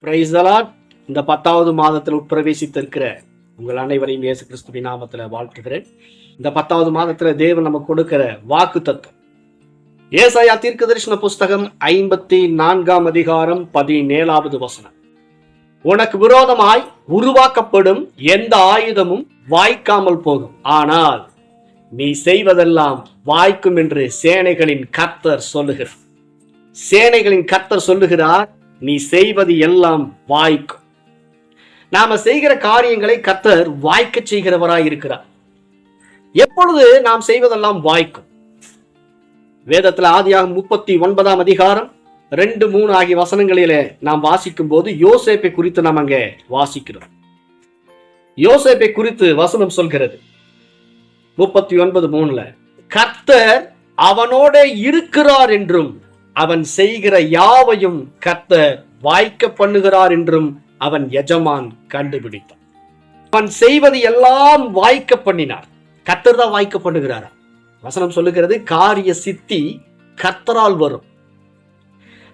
Praise the Lord. இந்த 10வது மாதத்தில் உட்பிரவேசித்திருக்கிற உங்கள் அனைவரையும் இயேசு கிறிஸ்துவின் நாமத்தில் வாழ்த்துகிறேன். இந்த 10வது மாதத்தில் தேவன் நமக்கு கொடுக்கிற வாக்கு தத்துவம் ஏசாயா தீர்க்கதரிசன புஸ்தகம் 54ஆம் அதிகாரம் 17வது வசனம். உனக்கு விரோதமாய் உருவாக்கப்படும் எந்த ஆயுதமும் வாய்க்காமல் போகும், ஆனால் நீ செய்வதெல்லாம் வாய்க்கும் என்று சேனைகளின் கர்த்தர் சொல்லுகிறார். சேனைகளின் கர்த்தர் சொல்லுகிறார், நீ செய்வது எல்லாம் வாய்க்கும். நாம செய்கிற காரியங்களை கர்த்தர் வாய்க்க செய்கிறவராய் இருக்கிறார். எப்பொழுது நாம் செய்வதெல்லாம் வாய்க்கும்? வேதத்துல ஆதியாகமம் 39ஆம் அதிகாரம் 2-3 ஆகிய வசனங்களிலே நாம் வாசிக்கும் போது யோசேப்பை குறித்து நாம் அங்கே வாசிக்கிறோம். யோசேப்பை குறித்து வசனம் சொல்கிறது 39:3, கர்த்தர் அவனோட இருக்கிறார் என்றும் அவன் செய்கிற யாவையும் கர்த்தர் வாய்க்க பண்ணுகிறார் என்றும் அவன் எஜமான் கண்டுபிடித்தான். அவன் செய்வது எல்லாம் வாய்க்க பண்ணினார். கர்த்தர் தான் வாய்க்க பண்ணுகிறாரா? வசனம் சொல்லுகிறது, காரிய சித்தி கர்த்தரால் வரும்.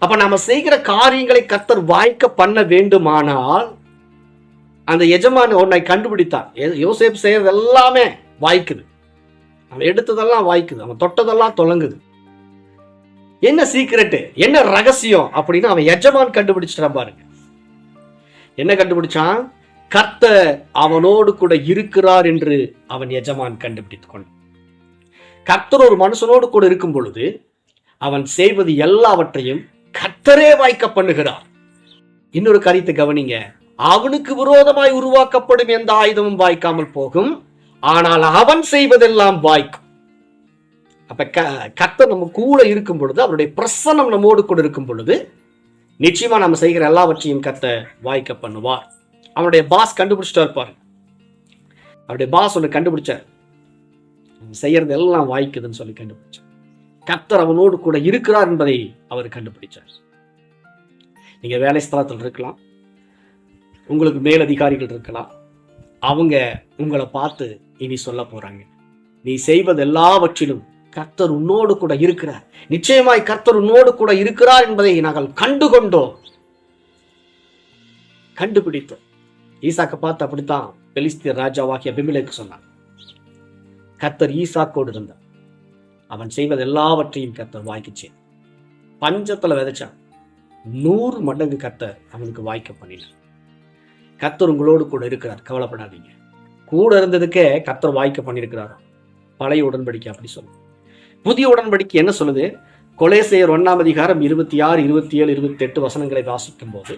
அப்ப நாம செய்கிற காரியங்களை கர்த்தர் வாய்க்க பண்ண வேண்டுமானால் அந்த எஜமான் உன்னை கண்டுபிடித்தான். யோசேப்பு செய்யறது எல்லாமே வாய்க்குது, அவன் எடுத்ததெல்லாம் வாய்க்குது, அவன் தொட்டதெல்லாம் தொடங்குது. என்ன சீக்ரெட், என்ன ரகசியம் அப்படின்னு அவன் எஜமான் கண்டுபிடிச்சிட்டான். பாருங்க என்ன கண்டுபிடிச்சான்? கர்த்தர் அவனோடு கூட இருக்கிறார் என்று அவன் எஜமான் கண்டுபிடித்துக் கொண்டான். கர்த்தர் ஒரு மனுஷனோடு கூட இருக்கும் பொழுது அவன் செய்வது எல்லாவற்றையும் கர்த்தரே வாய்க்க பண்ணுகிறார். இன்னொரு காரியத்தை கவனிங்க, அவனுக்கு விரோதமாய் உருவாக்கப்படும் எந்த ஆயுதமும் வாய்க்காமல் போகும், ஆனால் அவன் செய்வதெல்லாம் வாய்க்கும். அப்ப கர்த்தர் நம்ம கூட இருக்கும் பொழுது, அவருடைய பிரசன்னம் நம்மோடு கூட இருக்கும் பொழுது நிச்சயமா நம்ம செய்கிற எல்லாவற்றையும் கர்த்தர் வாய்க்க பண்ணுவார். அவனுடைய பாஸ் கண்டுபிடிச்சிட்டா இருப்பாரு. அவருடைய பாஸ் ஒன்று கண்டுபிடிச்சார், செய்யறது எல்லாம் வாய்க்குதுன்னு சொல்லி கண்டுபிடிச்சார். கர்த்தர் அவனோடு கூட இருக்கிறார் என்பதை அவர் கண்டுபிடிச்சார். நீங்க வேலை ஸ்தலத்தில் இருக்கலாம், உங்களுக்கு மேலதிகாரிகள் இருக்கலாம், அவங்க உங்களை பார்த்து இனி சொல்ல போறாங்க, நீ செய்வது எல்லாவற்றிலும் கர்த்தர் உன்னோடு கூட இருக்கிறார், நிச்சயமாய் கர்த்தர் உன்னோடு கூட இருக்கிறார் என்பதை நாங்கள் கண்டுகொண்டோம், கண்டுபிடித்தோம். ஈசாக்க பார்த்து அப்படித்தான் பெலிஸ்தியர் ராஜாவாகிய அபிமெலேக்கு சொன்னான். கர்த்தர் ஈசாக்கோடு இருந்தார், அவன் செய்வது எல்லாவற்றையும் கர்த்தர் வாய்க்கிச்சேன். பஞ்சத்துல விதைச்சான், 100 மடங்கு கர்த்தர் அவனுக்கு வாய்க்க பண்ணினார். கர்த்தர் உங்களோடு கூட இருக்கிறார், கவலைப்படாதீங்க. கூட இருந்ததுக்கே கர்த்தர் வாய்க்க பண்ணியிருக்கிறார். பழைய உடன்படிக்கை அப்படி சொல்லுது. புதிய உடன்படிக்கை என்ன சொல்லுது? கொலேசையர் 1ஆம் அதிகாரம் 26, 27, 28 வசனங்களை வாசிக்கும் போது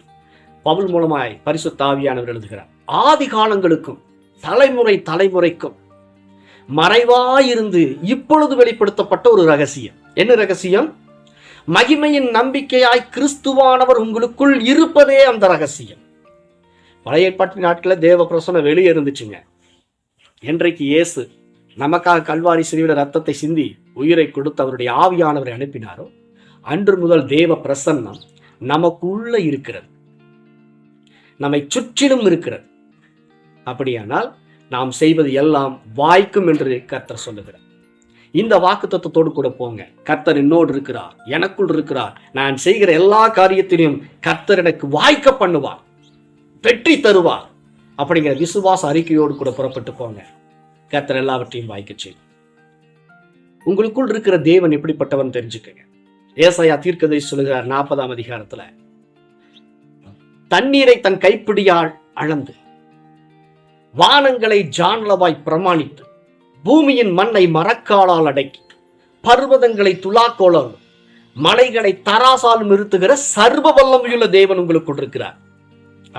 பவுல் மூலமாய் பரிசுத்த ஆவியானவர் எழுதுகிறார், ஆதி காலங்களுக்கும் தலைமுறை தலைமுறைக்கும் மறைவாயிருந்து இப்பொழுது வெளிப்படுத்தப்பட்ட ஒரு ரகசியம். என்ன ரகசியம்? மகிமையின் நம்பிக்கையாய் கிறிஸ்துவானவர் உங்களுக்குள் இருப்பதே அந்த ரகசியம். பழைய ஏற்பாட்டு நாட்களில் தேவ பிரசன்னம் வெளியே இருந்துச்சுங்க. என்றைக்கு இயேசு நமக்காக கல்வாரி சிலுவையில் ரத்தத்தை சிந்தி உயிரை கொடுத்து அவருடைய ஆவியானவரை அனுப்பினாரோ அன்று முதல் தேவ பிரசன்னம் நமக்குள்ள இருக்கிறது, நம்மை சுற்றிலும் இருக்கிறது. அப்படியானால் நாம் செய்வது எல்லாம் வாய்க்கும் என்று கர்த்தர் சொல்லுகிறார். இந்த வாக்கு தத்துவத்தோடு கூட போங்க. கர்த்தர் என்னோடு இருக்கிறார், எனக்குள் இருக்கிறார், நான் செய்கிற எல்லா காரியத்திலையும் கர்த்தர் எனக்கு வாய்க்க பண்ணுவார், வெற்றி தருவார் அப்படிங்கிற விசுவாச அறிக்கையோடு கூட புறப்பட்டு போங்க. கர்த்தர் எல்லாவற்றையும் வாய்க்க செய்யும். உங்களுக்குள் இருக்கிற தேவன் எப்படிப்பட்டவன் தெரிஞ்சுக்கங்க. ஏசாயா தீர்க்கதரிசி சொல்லுகிறார் 40ஆம் அதிகாரத்துல, தண்ணீரை தன் கைப்பிடியால் அளந்து வானங்களை ஜான்லவாய் பிரமாணித்து பூமியின் மண்ணை மரக்காலால் அடக்கி பர்வதங்களை துலாக்கோளால் மலைகளை தராசால் நிறுத்துகிற சர்வ வல்லமையுள்ள தேவன் உங்களுக்குள் இருக்கிறார்.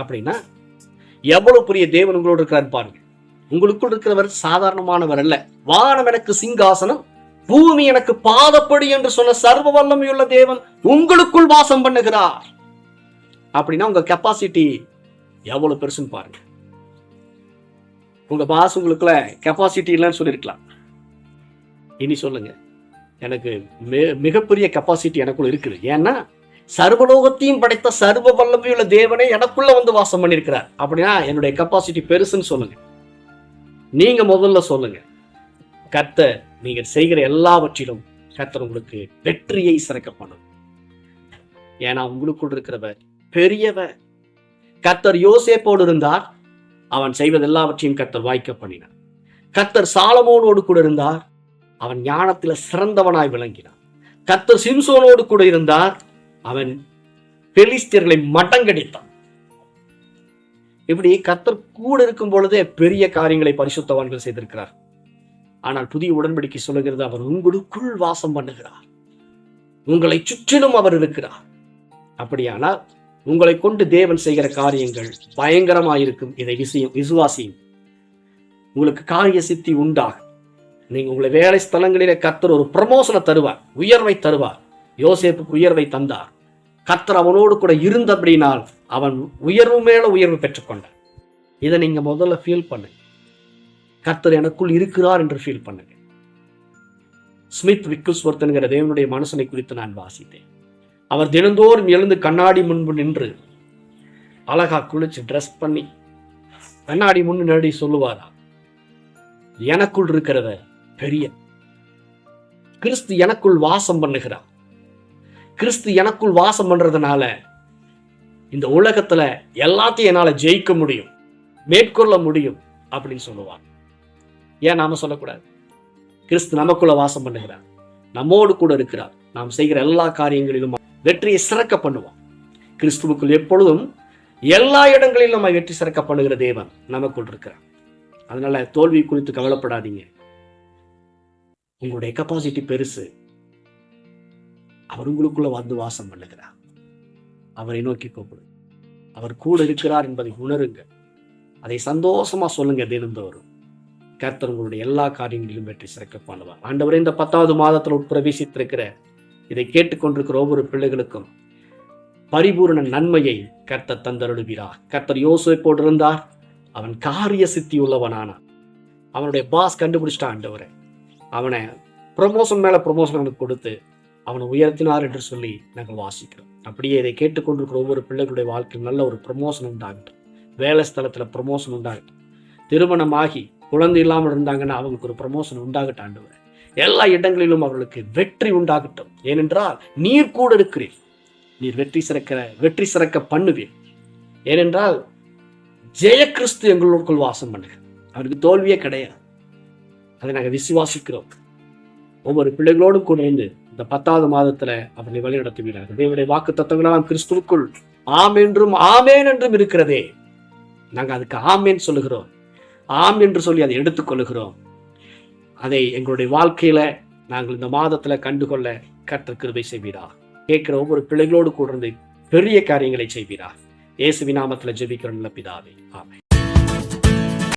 அப்படின்னா எவ்வளவு பெரிய தேவன் உங்களோடு இருக்கிறார் பாருங்க. உங்களுக்குள் இருக்கிறவர் சாதாரணமானவர் அல்ல. வானம் எனக்கு சிங்காசனம், பூமி எனக்கு பாதப்படி என்று சொன்ன சர்வ வல்லமையுள்ள தேவன் உங்களுக்குள் வாசம் பண்ணுகிறார். அப்படின்னா உங்க கெப்பாசிட்டி எவ்வளவு பெருசுன்னு பாருங்க. உங்க பாஸ் உங்களுக்குள்ள கெப்பாசிட்டி இல்லைன்னு சொல்லியிருக்கலாம். இனி சொல்லுங்க, எனக்கு மிகப்பெரிய கெப்பாசிட்டி எனக்குள்ள இருக்குது. ஏன்னா சர்வலோகத்தையும் படைத்த சர்வ வல்லமையுள்ள தேவனே எனக்குள்ள வந்து வாசம் பண்ணியிருக்கிறார். அப்படின்னா என்னுடைய கெப்பாசிட்டி பெருசுன்னு சொல்லுங்க. நீங்க முதல்ல சொல்லுங்க, கர்த்தர் நீங்க செய்கிற எல்லாவற்றிலும் கர்த்தர் உங்களுக்கு வெற்றியை சிறக்க பண்ணும். ஏன்னா உங்களுக்குள் இருக்கிறவர் பெரியவர், கர்த்தர் யோசேப்போடு இருந்தார், அவன் செய்வது எல்லாவற்றையும் கர்த்தர் வாய்க்க பண்ணினார். கர்த்தர் சாலமோனோடு கூட இருந்தார், அவன் ஞானத்துல சிறந்தவனாய் விளங்கினான். கர்த்தர் சிம்சோனோடு கூட இருந்தார், அவன் பெலிஸ்தியர்களை மடங்கடித்தான். இப்படி கர்த்தர் கூட இருக்கும் பொழுதே பெரிய காரியங்களை பரிசுத்தவான்கள் செய்திருக்கிறார். ஆனால் புதிய உடன்படிக்கை சொல்லுகிறது, அவர் உங்களுக்குள் வாசம் பண்ணுகிறார், உங்களை சுற்றிலும் அவர் இருக்கிறார். அப்படியானால் உங்களை கொண்டு தேவன் செய்கிற காரியங்கள் பயங்கரமாயிருக்கும். இதை விசுவாசியும், உங்களுக்கு காரிய சித்தி உண்டாகும். நீங்க உங்களை வேலை ஸ்தலங்களிலே கர்த்தர் ஒரு ப்ரமோஷனை தருவார், உயர்வை தருவார். யோசேப்புக்கு உயர்வை தந்தார். கர்த்தர் அவனோடு கூட இருந்தபடினால் அவன் உயர்வு மேல உயர்வு பெற்றுக்கொண்டான். இதை நீங்க முதல்ல ஃபீல் பண்ணுங்க. கர்த்தர் எனக்குள் இருக்கிறார் என்று ஃபீல் பண்ணுங்க. ஸ்மித் விக்கிள்ஸ்வொர்த் என்கிற தேவனுடைய மனுஷனை குறித்து நான் வாசித்தேன். அவர் தினந்தோறும் எழுந்து கண்ணாடி முன்பு நின்று அழகா குளிச்சு ட்ரெஸ் பண்ணி கண்ணாடி முன்னாடி சொல்லுவாரா, எனக்குள் இருக்கிறத பெரிய கிறிஸ்து எனக்குள் வாசம் பண்ணுகிறார். கிறிஸ்து எனக்குள் வாசம் பண்றதுனால இந்த உலகத்துல எல்லாத்தையும் என்னால ஜெயிக்க முடியும், மேற்கொள்ள முடியும் அப்படின்னு சொல்லுவார். ஏன் நாம சொல்லக்கூடாது? கிறிஸ்து நமக்குள்ள வாசம் பண்ணுகிறார், நம்மோடு கூட இருக்கிறார். நாம் செய்கிற எல்லா காரியங்களிலும் வெற்றியை சிறக்க பண்ணுவோம். கிறிஸ்துவுக்குள் எப்பொழுதும் எல்லா இடங்களிலும் நம்ம வெற்றி சிறக்க பண்ணுகிற தேவன் நமக்குள் இருக்கிறார். அதனால தோல்வி குறித்து கவலைப்படாதீங்க. உங்களுடைய கெப்பாசிட்டி பெருசு. அவர் உங்களுக்குள்ள வந்து வாசம் பண்ணுகிறார். அவரை நோக்கி கூப்பிடு. அவர் கூட இருக்கிறார் என்பதை உணருங்க. அதை சந்தோஷமா சொல்லுங்க. தினந்தோறும் கர்த்தர் உங்களுடைய எல்லா காரியங்களிலும் வெற்றி சிறக்க பண்ணுவார். ஆண்டவரே, இந்த 10வது மாதத்தில் உட்பிரவேசித்திருக்கிற இதை கேட்டுக்கொண்டிருக்கிற ஒவ்வொரு பிள்ளைகளுக்கும் பரிபூர்ண நன்மையை கர்த்தர் தந்தருளுகிறார். கர்த்தர் யோசேப்போடு இருந்தார், அவன் காரிய சித்தி உள்ளவனானான். அவனுடைய பாஸ் கண்டுபிடிச்சிட்டான். ஆண்டவரே, அவனை ப்ரமோஷன் மேல ப்ரமோஷன் அவனுக்கு கொடுத்து அவனை உயர்த்தினார் என்று சொல்லி நாங்கள் வாசிக்கிறோம். அப்படியே இதை கேட்டுக்கொண்டிருக்கிற ஒவ்வொரு பிள்ளைகளுடைய வாழ்க்கையில் நல்ல ஒரு ப்ரமோஷன் உண்டாகட்டும். வேலை ஸ்தலத்துல ப்ரமோஷன் உண்டாகட்டும். திருமணமாகி குழந்தை இல்லாமல் இருந்தாங்கன்னா அவங்களுக்கு ஒரு ப்ரமோஷன் உண்டாகட்டும். ஆண்டவரே, எல்லா இடங்களிலும் அவர்களுக்கு வெற்றி உண்டாகட்டும். ஏனென்றால் நீர் கூட இருக்கிறீர். நீர் வெற்றி சிறக்க பண்ணுவீர். ஏனென்றால் ஜெய கிறிஸ்து எங்களுக்குள் வாசம் பண்ணுங்க. அவருக்கு தோல்வியே கிடையாது. அதை நாங்கள் விசுவாசிக்கிறோம். ஒவ்வொரு பிள்ளைகளோடும் கூட இருந்து இந்த 10வது மாதத்துல அவர்களை வழிநடத்துகிறார்கள். தேவனுடைய வாக்கு தத்தங்களாம் கிறிஸ்துவுக்குள் ஆம் என்றும் ஆமேன் என்றும் இருக்கிறதே. நாங்கள் அதுக்கு ஆமேன் சொல்லுகிறோம். ஆம் என்று சொல்லி அதை எடுத்துக்கொள்ளுகிறோம். அதை எங்களுடைய வாழ்க்கையில நாங்கள் இந்த மாதத்துல கண்டுகொள்ள கர்த்தர் கிருபை செய்வீரார். கேட்கிற ஒவ்வொரு பிள்ளைகளோடு கூட இருந்து பெரிய காரியங்களை செய்வீரார். இயேசுவின் நாமத்துல ஜெபிக்கிறோம் நல்ல பிதாவே, ஆமென்.